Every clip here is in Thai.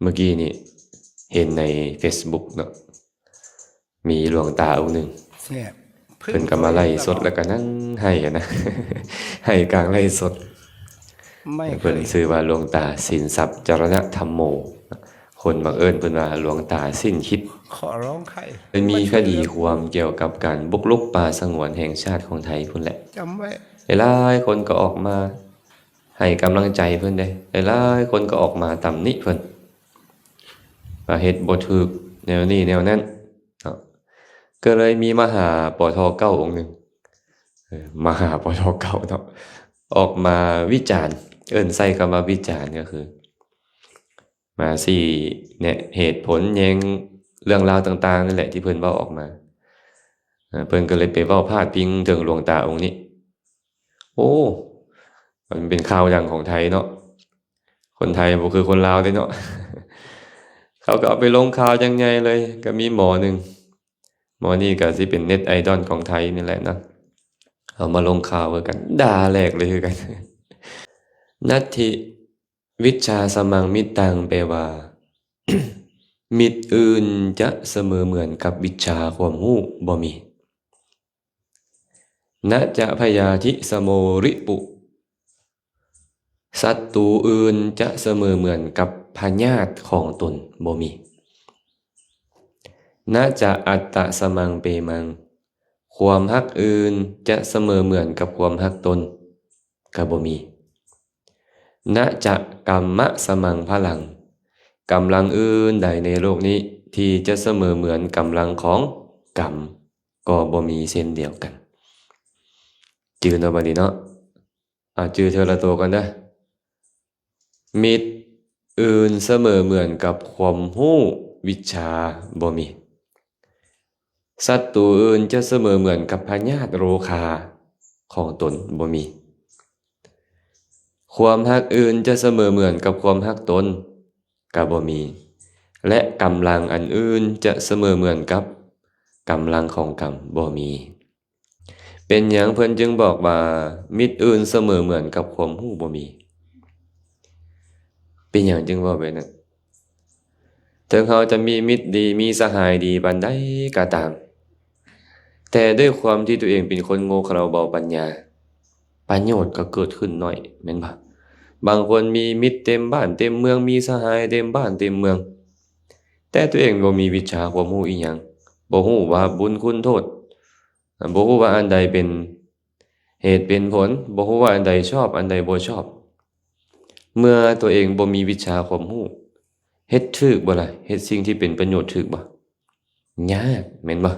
เมื่อกี้นี่เห็นใน Facebook เนาะมีหลวงตาองค์หนึ่งแซ่บพึ่เพิ่งนก็มาไล่สดตัวเองตลอดแล้วก็นั่งให้อะนะ ให้กลางไล่สดไม่เคเพิ่นยชื่อว่าหลวงตาสินทรัพย์จรณธรรมโมคนบังเอิญเพิ่นว่าหลวงตาสิ้นคิดขอร้องใครเป็นมีมาคดีช่วยเหลือความเกี่ยวกับการบุกรุกป่าสงวนแห่งชาติของไทยพุ่นแหละจำไว้หลายๆคนก็ออกมาให้กำลังใจเพิ่นได้หลายๆคนก็ออกมาตำหนิเพิ่นว่าเฮ็ดบ่ถูกแนวนี้แนวนั้นเนาะก็เลยมีมหาปทเก้าองค์หนึ่งมหาปทเก้าเนาะออกมาวิจารณ์ใส่คำว่าวิจารณ์ก็คือมาสี่เนี่ยเหตุผลแย้งเรื่องราวต่างๆนั่นแหละที่เพิ่นเว้าออกมาเพิ่นก็เลยไปเว้าพาดพิงถึงหลวงตาองค์นี้โอ้มันเป็นข่าวดังของไทยเนาะคนไทยบ่คือคนลาวเด้เนาะ เขาก็เอาไปลงข่าวยังไงเลยก็มีหมอหนึ่งหมอนี่ก็สิเป็นเน็ตไอดอลของไทยนี่แหละนะเอามาลงข่าวเพื่อกันด่าแหลกเลยคือกัน นัตถิวิชชาสมังมิตตังแปลว่า มิตรอื่นจะเสมอเหมือนกับวิชชาความรู้บ่มีนะจะพยาธิสโมริปุศัตรูอื่นจะเสมอเหมือนกับพญาติของตนบ่มีนะจะอัตตะสมังเปมังความฮักอื่นจะเสมอเหมือนกับความฮักตนก็บ่มีนะจะกัมมะสมังพลังกำลังอื่นใดในโลกนี้ที่จะเสมอเหมือนกำลังของกรรมก็บ่มีเช่นเดียวกันจื่อเนาะบัดนี้เนาะจื่อเทอละตัวกันเด้อมิตรอื่นเสมอเหมือนกับความรู้วิชาบ่มีศัตรูอื่นจะเสมอเหมือนกับพญาติโรคาของตนบ่มีความฮักอื่นจะเสมอเหมือนกับความฮักตนก็บ่มีและกำลังอันอื่นจะเสมอเหมือนกับกำลังของกรรมบ่มีเป็นหยังเพิ่นจึงบอกว่ามิตรอื่นเสมอเหมือนกับความรู้บ่มีเป็นหยังจึงว่าแบบนั้นถึงเขาจะมีมิตรดีมีสหายดีปานใดก็ตามแต่ด้วยความที่ตัวเองเป็นคนโง่เขลาเบาปัญญาประโยชน์ก็เกิดขึ้นน้อยแม่นบ่บางคนมีมิตรเต็มบ้านเต็มเมืองมีสหายเต็มบ้านเต็มเมืองแต่ตัวเองบ่มีวิชาความรู้อิหยังบ่รู้ว่าบุญคุณโทษบ่รู้ว่าอันใดเป็นเหตุเป็นผลบ่รู้ว่าอันใดชอบอันใดบ่ชอบเมื่อตัวเองบ่มีวิชาความรู้เฮ็ดถูกบ่ล่ะเฮ็ดสิ่งที่เป็นประโยชน์ถูกบ่ยากแม่นบ่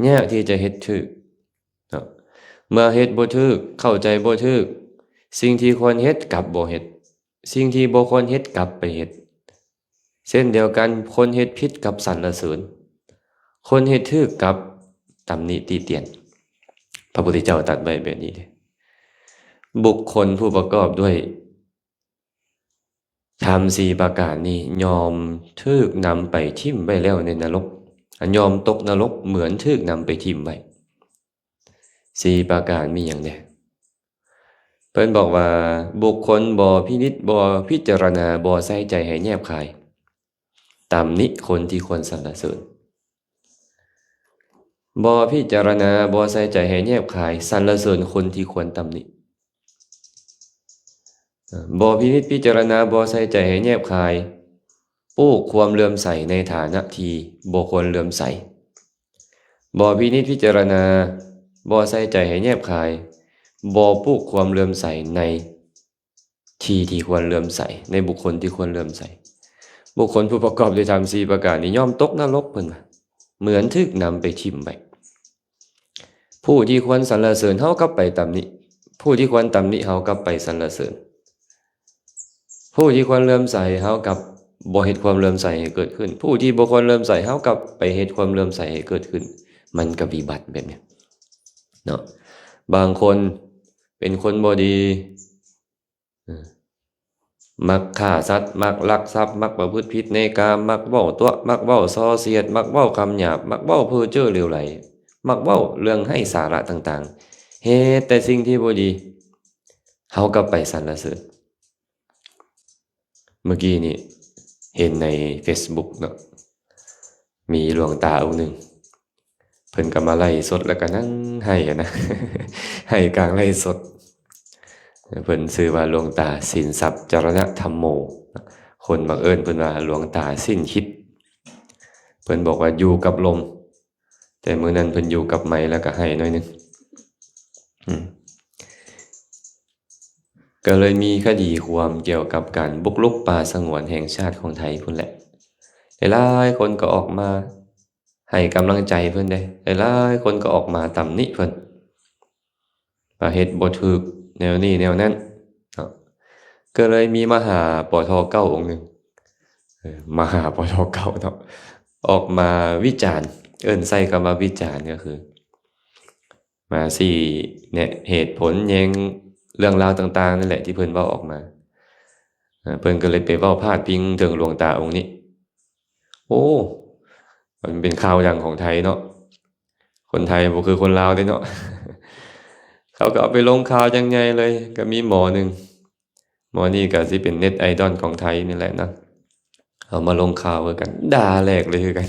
ยากที่จะเฮ็ดถูกเนาะเมื่อเฮ็ดบ่ถูกเข้าใจบ่ถูกสิ่งที่ควรเฮ็ดกลับบ่เฮ็ดสิ่งที่บ่ควรเฮ็ดกลับไปเฮ็ดเช่นเดียวกันคนเฮ็ดผิดกับสรรเสริญคนเฮ็ดถูกกับตำหนิติเตียนพระพุทธเจ้าตรัสไว้แบบนี้เด้บุคคลผู้ประกอบด้วยธรรม4ประการนี้ยอมถูกนำไปทิ่มไว้แล้วในนรกยอมตกนรกเหมือนถูกนำไปทิ่มไว้4ประการมีหยังแหน่เพิ่นบอกว่าบุคคลบ่พินิจบ่พิจารณาบ่ใส่ใจให้แยบคายตำหนิคนที่ควรสรรเสริญบ่พิจารณาบ่ใส่ใจให้แยบคายสรรเสริญคนที่ควรตำหนิบ่พินิจพิจารณาบ่ใส่ใจให้แยบคายปลูกความเลื่อมใสในฐานะที่บ่ควรเลื่อมใสบ่พินิจพิจารณาบ่ใส่ใจให้แยบคายบ่ปลูกความเลื่อมใสในที่ที่ควรเลื่อมใสในบุคคลที่ควรเลื่อมใสบุคคลผู้ประกอบด้วยธรรม4ประการนี้ย่อมตกนรกเพิ่นว่าเหมือนถูกนำไปทิ่มไว้ผู้ที่ควรสรรเสริญเฮากลับไปตำหนิผู้ที่ควรตำหนิเฮากลับไปสรรเสริญผู้ที่ควรเลื่อมใสเฮากลับบ่เฮ็ดความเลื่อมใสให้เกิดขึ้นผู้ที่บ่ควรเลื่อมใสเฮากลับไปเฮ็ดความเลื่อมใสให้เกิดขึ้นมันก็วิบัติแบบนี้เนาะบางคนเป็นคนบ่ดีมักฆ่าสัตว์มักลักทรัพย์มักประพฤติผิดในกามมักเว้าตัวมักเว้าส่อเสียดมักเว้าคำหยาบมักเว้าเพ้อเจ้อเหลวไหลมักเว้าเรื่องให้สาระต่างๆเฮ็ดแต่สิ่งที่บ่ดีเฮาก็ไปสรรเสริญเมื่อกี้นี่ เห็นใน Facebook เนาะมีหลวงตาองค์หนึ่งเพิ่นก็มาไล่สดแล้วก็นั่งให้อะนะ ให้กลางไล่สดเพิ่นชื่อว่าหลวงตาสินทรัพย์จรณธรรมโมคนบังเอิญเพิ่นว่าหลวงตาสิ้นคิดเพิ่นบอกว่าอยู่กับลมแต่มื้อนั้นเพิ่นอยู่กับไม้แล้วก็ให้หน่อยนึงก็เลยมีคดีความเกี่ยวกับการบุกรุกป่าสงวนแห่งชาติของไทยพุ่นแหละหลายคนก็ออกมาให้กำลังใจเพิ่นได้หลายคนก็ออกมาตำหนิเพิ่นว่าเฮ็ดบ่ถูกแนวนี้แนวนั้นเนาะก็เลยมีมหาปทเก้าองค์หนึ่งมหาปทเก้าเนาะออกมาวิจารณ์ใส่คำว่าวิจารณ์ก็คือมาสี่เนี่ยเหตุผลแย้งเรื่องราวต่างๆนั่นแหละที่เพิ่นเว้าออกมาเพิ่นก็เลยไปเว้าพาดพิงถึงหลวงตาองค์นี้โอ้มันเป็นข่าวดังของไทยเนาะคนไทยบ่คือคนลาวเด้เนาะ เขาก็เอาไปลงข่าวยังไงเลยก็มีหมอหนึ่งหมอนี่ก็สิเป็นเน็ตไอดอลของไทยนี่แหละนะเอามาลงข่าวกันด่าแหลกเลยคือกัน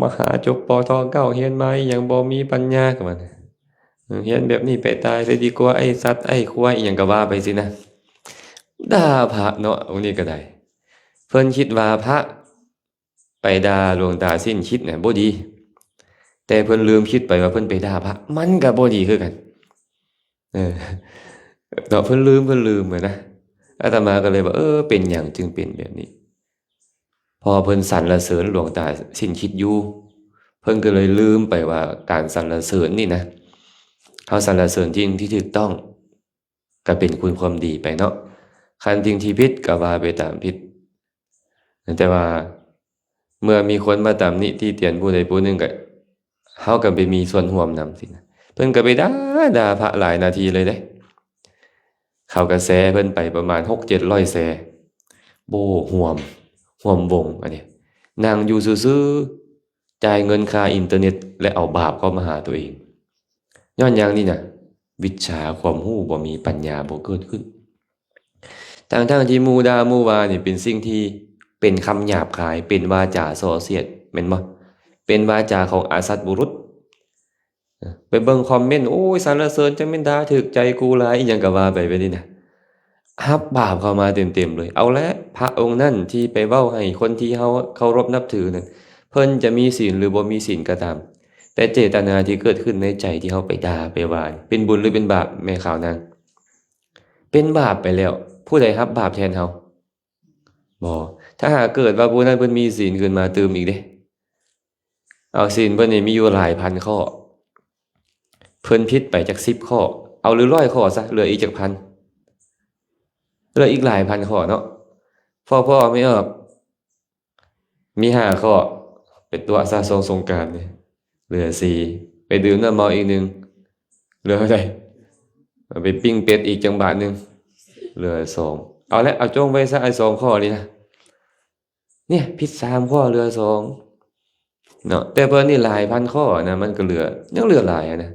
มหาจบปทเก้าเฮียนมาอย่างบ่มีปัญญากับมันเฮียนแบบนี้ไปตายเลยดีกว่าไอ้สัตว์ไอ้ควายอหยังก็ว่าไปสินะด่าพระเนาะองค์นี้ก็ได้เพิ่นคิดว่าพระไปด่าหลวงตาสิ้นคิดเนี่ยบ่ดีแต่เพิ่นลืมคิดไปว่าเพิ่นไปด่าพระมันก็บ่ดีคือกันเนาะเพิ่นลืมอะนะอาตมาก็เลยว่าเป็นหยังจึงเป็นแบบนี้พอเพิ่นสรรเสริญหลวงตาสิ้นคิดอยู่เพิ่นก็เลยลืมไปว่าการสรรเสริญนี่นะเฮาสรรเสริญจริงที่ถูกต้องก็เป็นคุณความดีไปเนาะคันจริงที่ผิดก็ว่าไปตามผิดแต่ว่าเมื่อมีคนมาตำหนิที่เตียนผู้ใดผู้หนึ่งก็เฮาก็ไปมีส่วนร่วมนำสินะเพิ่นก็ไปด่าพระหลายนาทีเลยเด้เขาก็แชร์เพิ่นไปประมาณ 6-700 แชร์โบห่วมวงอันนี้นั่งอยู่ซื่อๆจ่ายเงินค่าอินเทอร์เน็ตและเอาบาปเข้ามาหาตัวเองย้อนอย่างนี้น่ะวิชาความรู้บ่มีปัญญาบ่เกิดขึ้นทั้งที่หมู่ด่าหมู่ว่านี่เป็นสิ่งที่เป็นคำหยาบคายเป็นวาจาส่อเสียดแม่นบ่เป็นวาจาของอาสัตบุรุษไปเบิ่งคอมเมนต์โอ้ยสรรเสริญจังแม่นด่าถึกใจกูหลายอิหยังก็ว่าไปนี่น่ะรับบาปเข้ามาเต็มๆเลยเอาละพระองค์นั่นที่ไปเว้าให้คนที่เฮาเคารพนับถือนั่นเพิ่นจะมีศีลหรือบ่มีศีลก็ตามแต่เจตนาที่เกิดขึ้นในใจที่เฮาไปด่าไปว่าเป็นบุญหรือเป็นบาปแม่ข่าวนางเป็นบาปไปแล้วผู้ใดรับบาปแทนเฮาบ่ถ้าหากเกิดว่าผู้นั้นเพิ่นมีศีลขึ้นมาเติมอีกเด้เอาศีลเพิ่นนี่มีอยู่หลายพันข้อเพิ่นผิดไปจัก10ข้อเอาหรือ100ข้อซะเหลืออีกจักพันเหลืออีกหลายพันข้อเนาะพ่อไม่ออกมี5ข้อเป็นตัวซะสงกรานต์นี่เหลือ4ไปดื่มน้ำเมาอีก1เหลือเท่าใดไปปิ้งเป็ดอีกจังบาทนึงเหลือ2เอาละเอาจงไว้ซะไอ้2ข้อนี่นะเนี่ยผิด3ข้อเหลือ2เนาะแต่เพิ่นนี่หลายพันข้อนะมันก็ยังเหลือหลายนะ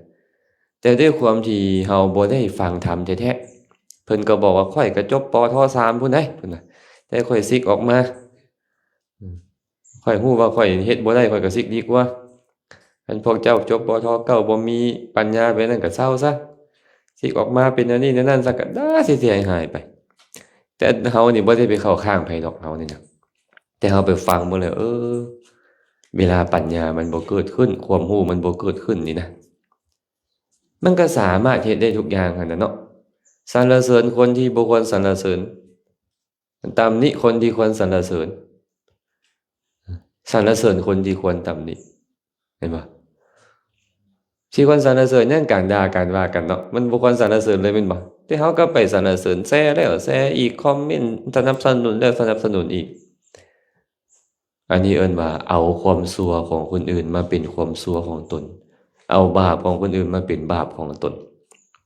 แต่ด้วยความที่เฮาบ่ได้ฟังธรรมแท้ๆเพิ่นก็บอกว่าข้อยก็จบปท3พุ่นเด้พุ่นน่ะแต่ข้อยซิกออกมาข้อยฮู้ว่าข้อยเฮ็ดบ่ได้ข้อยก็ซิกดีกว่าอันพวกเจ้าจบปท9บ่มีปัญญาไปนั่นก็เซาซะซิกออกมาเป็นอันนี้นั่นซะก็ด่าเสียหายไปแต่เฮานี่บ่ได้ไปเข้าข้างไผดอกเฮานี่นะแต่เฮาไปฟังบ่แล้วเวลาปัญญามันบ่เกิดขึ้นความรู้มันบ่เกิดขึ้นนี่นะมันก็สามารถเฮ็ดได้ทุกอย่างหั่นน่ะเนาะสรรเสริญคนที่บ่ควรสรรเสริญตำหนิคนที่ควรสรรเสริญสรรเสริญคนที่ควรตำหนิเห็นบ่ที่ควรสรรเสริญนั่นการด่าการว่ากันเนาะมันบ่ควรสรรเสริญเลยแม่นบ่แต่เฮาก็ไปสรรเสริญแชร์แล้วแชร์อีกคอมเมนต์สนับสนุนแล้วสนับสนุนอีกอันนี้เอิ้นว่าเอาความชั่วของคนอื่นมาเป็นความชั่วของตนเอาบาปของคนอื่นมาเป็นบาปของตน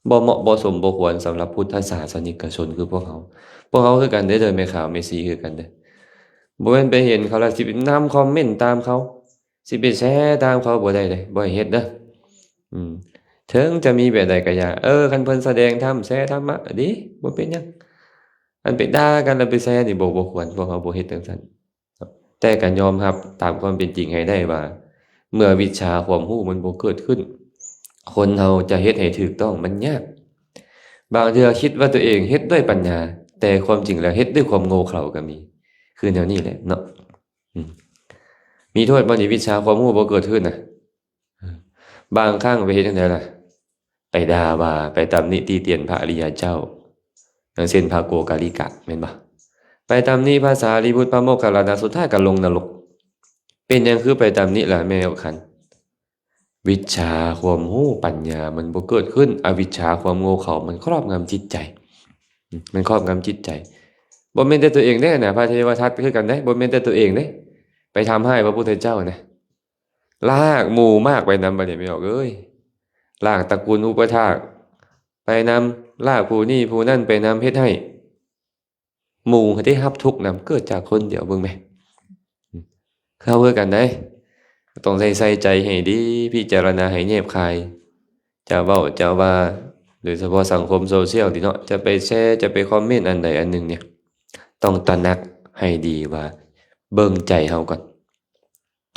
บ่เหมาะบ่สมบ่ควรสำหรับพุทธศาสนิกชนคือพวกเขาคือกันเด้อแม่ขาวแม่ชีคือกันเด้อบ่แม่นไปเห็นเขาแล้วสิไปนำคอมเมนต์ตามเขาสิไปแชร์ตามเขาบ่ได้เด้บ่ให้เฮ็ดเด้อถึงจะมีแบบใดก็อย่าคันเพิ่นแสดงธรรมแชร์ธรรมะดีบ่เป็นหยัง อันไปด่ากันแล้วไปแซ่นี่บ่ควรพวกเขาบ่เฮ็ดจังซั่นแต่ก็ยอมรับตามความเป็นจริงให้ได้ว่า เมื่อวิชาความรู้มันบ่เกิดขึ้น คนเราจะเฮ็ดให้ถูกต้องมันยากบางเทื่อคิดว่าตัวเองเฮ็ดด้วยปัญญาแต่ความจริงแล้วเฮ็ดด้วยความโง่เขลาก็มีคือแนวนี้แหละเนาะมีโทษบ่นี่วิชาความรู้บ่เกิดขึ้นน่ะบางครั้งไปเฮ็ดจังไดล่ะไปด่าว่าไปตำหนิติเตียนพระอริยเจ้าอย่างเช่นพระโกกาลิกะแม่นบ่ไปตำหนิภาษาลีบุตรพระโมคคัลลานะสุดท้ายก็ลงนรกเป็นหยังคือไปตำหนิล่ะแม่เอาคันวิชาความรู้ปัญญามันบ่เกิดขึ้นอวิชชาความโง่เขลามันครอบงำจิตใจมันครอบงำจิตใจบ่แม่นแต่ตัวเองเด้นะพระเทวทัตคือกันเด้บ่แม่นแต่ตัวเองเด้ไปทำให้พระพุทธเจ้านะลากหมู่มากไปนำบัดนี้ไม่ออกเอ้ยลากตระกูลอุปถากไปนำลากผู้นี้ผู้นั้นไปนำเฮ็ดให้หมู่ได้รับทุกข์นำเกิดจากคนเดียวเบิ่งแม่เข้าเพื่อกันได้ต้องใส่ใจให้ดีพิจารณาให้แยบคายจะเว้าจะว่าโดยเฉพาะสังคมโซเชียลนี่เนาะจะไปแชร์จะไปคอมเมนต์อันใดอันหนึ่งเนี่ยต้องตระหนักให้ดีว่าเบิ่งใจเฮาก่อน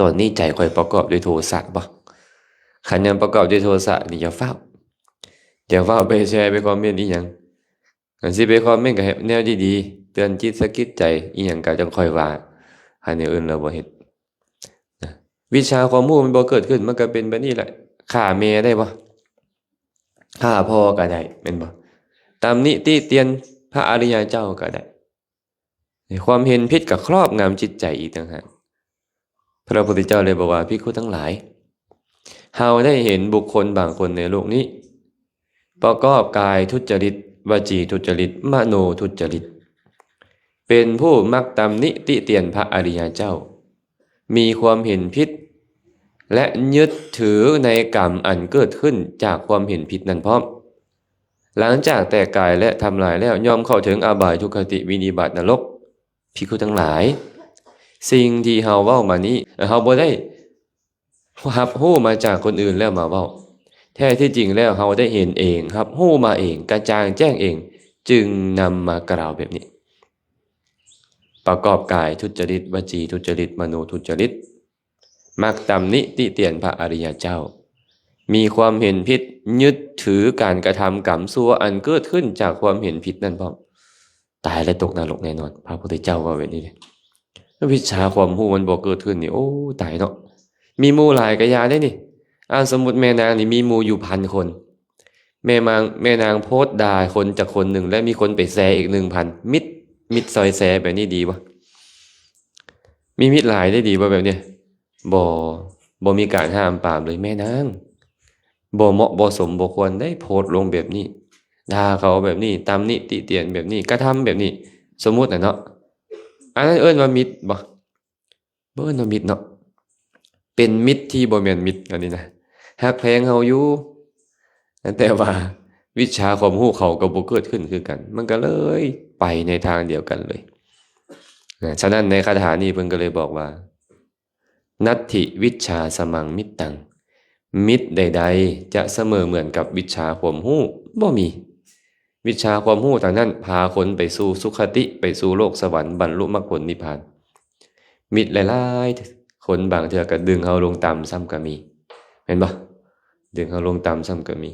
ตอนนี้ใจค่อยประกอบด้วยโทสะบ่คันยังประกอบด้วยโทสะนี่อย่าฟ้าวไปแชร์ไปคอมเมนต์อีหยังอันสิไปคอมเมนต์ก็ให้แนวดีๆเตือนจิตสะกิดใจอีหยังก็จังค่อยว่าอันนี้อื่นเราบ่เฮ็ดวิชาความรู้มันบ่เกิดขึ้นมันก็เป็นแบบนี้แหละฆ่าแม่ได้บ่ฆ่าพ่อก็ได้แม่นบ่ตำหนิติเตียนพระอริยเจ้าก็ได้ความเห็นผิดก็ครอบงำจิตใจอีกต่างหากพระพุทธเจ้าเลยบอกว่าภิกขุทั้งหลายเฮาได้เห็นบุคคลบางคนในโลกนี้ประกอบกายทุจริตวจีทุจริตมโนทุจริตเป็นผู้มักตำหนิติเตียนพระอริยเจ้ามีความเห็นผิดและยึดถือในกรรมอันเกิดขึ้นจากความเห็นผิดนั้นพร้อมหลังจากแตกกายและทำลายแล้วย่อมเข้าถึงอบายทุกขติวินิบาตนรกภิกขุทั้งหลายสิ่งที่เฮาเว้ามานี้เฮาบ่ได้รับรู้มาจากคนอื่นแล้วมาเว้าแท้ที่จริงแล้วเฮาได้เห็นเองรับรู้มาเองกระจ่างแจ้งเองจึงนำมากล่าวแบบนี้ประกอบกายทุจริตวจีทุจริตมโนทุจริตมักตำหนิติเตียนพระอริยเจ้ามีความเห็นผิดยึดถือการกระทำกรรมชั่วอันเกิดขึ้นจากความเห็นผิดนั่นพร้อมตายและตกนรกแน่นอนพระพุทธเจ้าว่าแบบนี้เลยวิชาความรู้มันบ่เกิดขึ้นนี่โอ้ตายเนาะมีหมู่หลายกะยาได้นี่สมมุติแม่นางนี่มีหมู่อยู่1,000 คนแม่นางโพสต์ด่าคนจากคนหนึ่งและมีคนไปแชร์อีก 1,000 มิตรซอยแชร์แบบนี้ดีบ่มีมิตรหลายได้ดีบ่แบบเนี้ยบ่มีการห้ามปรามเลยแม่นางบ่เหมาะบ่สมบ่ควรได้โพสต์ลงแบบนี้ด่าเขาแบบนี้ตำหนิติเตียนแบบนี้กระทำแบบนี้สมมุติน่ะเนาะอันนั้นเอิ้นว่ามิตรบ่เอิ้นว่ามิตรเนาะเป็นมิตรที่บ่แม่นมิตรอันนี้นะฮักแพงเฮาอยู่แต่ว่าวิชาความรู้เขาก็บ่เกิดขึ้นคือกันมันก็เลยไปในทางเดียวกันเลยฉะนั้นในคาถานี้เพิ่นก็เลยบอกว่านัตถิวิชชาสมังมิตตังมิตรใดๆจะเสมอเหมือนกับวิชาความรู้บ่มีวิชาความรู้ทางนั้นพาคนไปสู่สุคติไปสู่โลกสวรรค์บรรลุมรรคผลนิพพานมิตรหลายๆคนบางเทื่อก็ดึงเฮาลงต่ำซ้ำก็มีเห็นบ่ดึงเฮาลงต่ำซ้ำก็มี